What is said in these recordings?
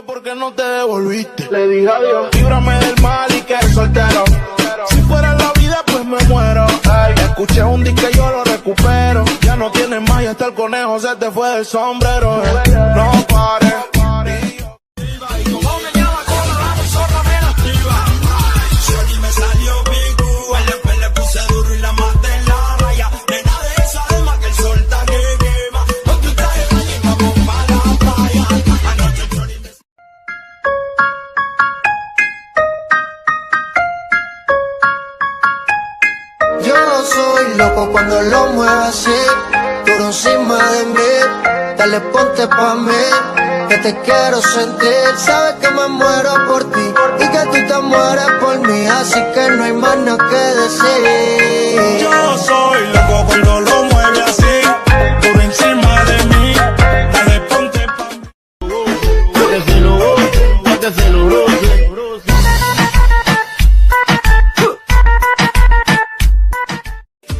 ¿Por qué no te devolviste? Le dije adiós. Líbrame del mal y que soltero. Si fuera la vida, pues me muero. Ay, escuché un disco y yo lo recupero. Ya no tienes más y hasta el conejo se te fue del sombrero. No pares. Soy loco cuando lo muevas así, duro encima de mí. Dale, ponte pa' mí, que te quiero sentir. Sabes que me muero por ti y que tú te mueres por mí, así que no hay más nada que decir. Yo soy loco cuando lo mueve así, duro encima de mí. Dale, ponte pa' mí.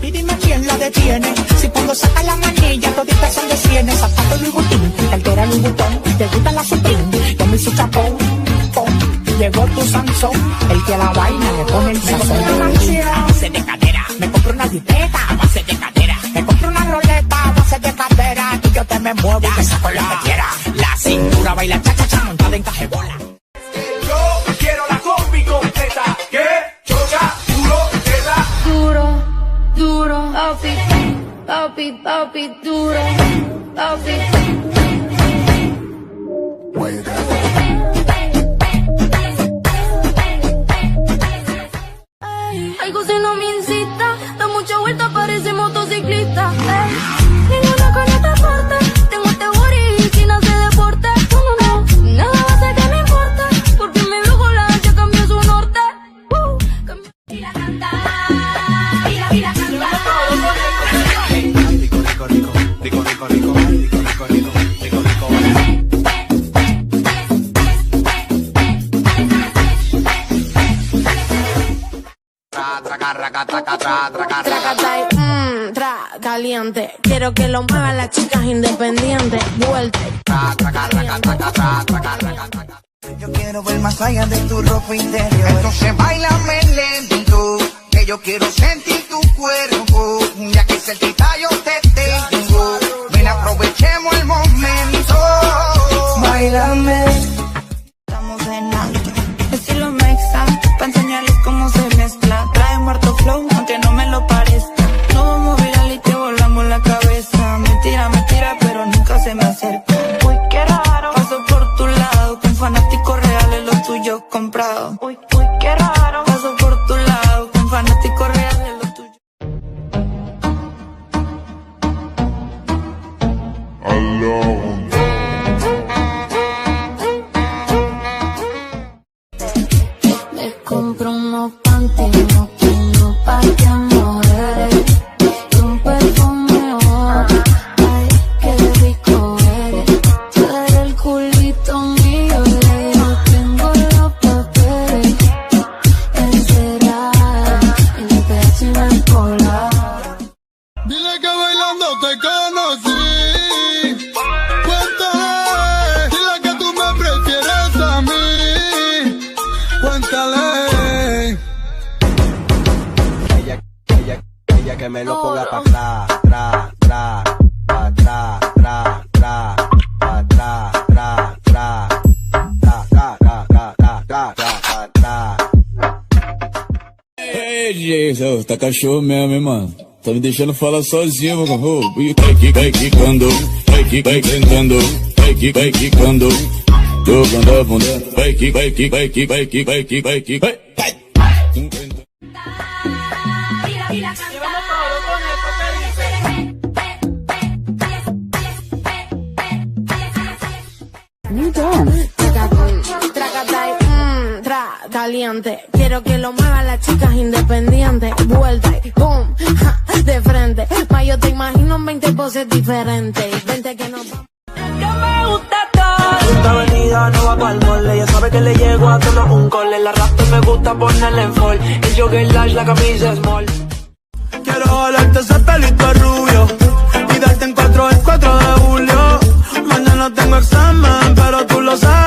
Y dime quién la detiene. Si cuando saca la manilla toditas son de cienes. Zapato Louis Vuitton, cartera Louis Vuitton. Te gusta la Supreme, yo me hice chapón. Llegó tu Sansón, el que a la vaina le pone el sazón. A base de cadera, me compro una jipeta. A base de cadera, me compro una roleta. A base de cadera, y yo te me muevo y te saco lo que quiera. La cintura baila cha-cha-cha montada en cajebola. Yo quiero la combi completa, que chocha, duro, queda. Duro, duro, papi, papi, papi, duro, papi. Algo si no me incita, da mucha vuelta, parece motociclista. Ninguna con esta parte, tengo este booty, sin hacer deporte. No, nada va a hacer que me importe, porque mi brújula ya cambió su norte. Y la canta, y la canta. Caliente, quiero que lo muevan las chicas independientes. Vuelta. Yo quiero ver más allá de tu ropa interior. Entonces bailame lento, que yo quiero sentir tu cuerpo. Ya que cerquita yo te tengo, ven aprovechemos el momento. Bailame, estamos en alto, estilo mexa, pa' enseñarles cómo se mezcla. Trae muerto flow, aunque no me lo parezca. No vamos viral y te volamos la cabeza. Mentira, mentira, pero nunca se me acerca. Uy, qué raro, paso por tu lado, con fanáticos reales lo tuyo comprado. Uy, qué raro, paso por tu lado, con fanáticos reales lo tuyo. Me compro unos panties, unos pinos pa' que amores. Y un perfume, oh, ay, qué rico eres. Tú eres el culito mío, yo tengo los papeles. Encerrada en el pedazo y me colar. Dile que bailando te conocí. Cuéntale, dile que tú me prefieres a mí. Cuéntale. Ella que me lo ponga pa' atrás, tra, tra, pa' atrás, tra, tra, pa' atrás, tra, tra, tra, tra, tra, tra, tra, tra, tra, tra. Ei, DJ, tá cachorro mesmo, hein, mano? Tá me deixando falar sozinho, mano. Vai quicando, vai quicando, vai quicando. Jogando a bunda, vai que, vai. Caliente, quiero que lo muevan las chicas independientes. Vuelta y boom, ja, de frente. Ma yo te imagino en 20 poses diferentes. Vente que nos vamos. Ya me gusta todo. Esta avenida no va pa'l mole. Ella sabe que le llego a tono un cole. La rasta me gusta ponerle en fall. El jogger large, la camisa small. Quiero jalarte ese pelito rubio y darte en 4 el 4 de julio. Mañana tengo examen, pero tú lo sabes.